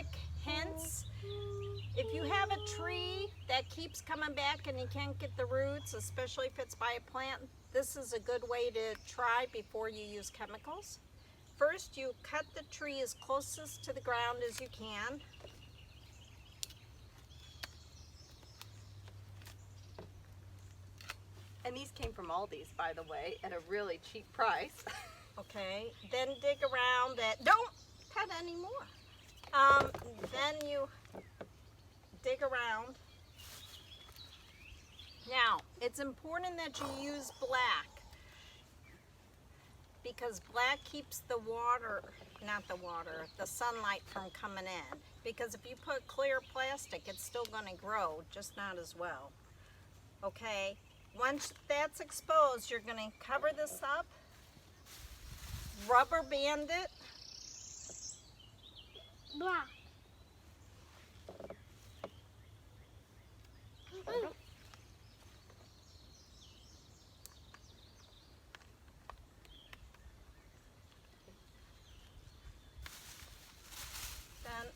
quick hints. If you have a tree that keeps coming back and you can't get the roots, especially if it's by a plant, this is a good way to try before you use chemicals. First, you cut the tree as closest to the ground as you can. And these came from Aldi's, by the way, at a really cheap price. Okay, then dig around it. Don't cut anymore. Then you dig around. Now, it's important that you use black because black keeps the sunlight from coming in. Because if you put clear plastic, it's still going to grow, just not as well. Okay, once that's exposed, you're going to cover this up, rubber band it. Blah. Then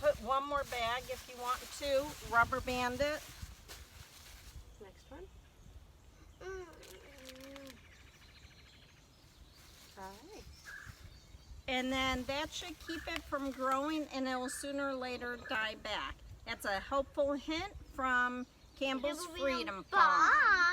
put one more bag if you want to, rubber band it. Next one. All right. And then that should keep it from growing and it will sooner or later die back. That's a helpful hint from Campbell's Freedom Farm. Bye.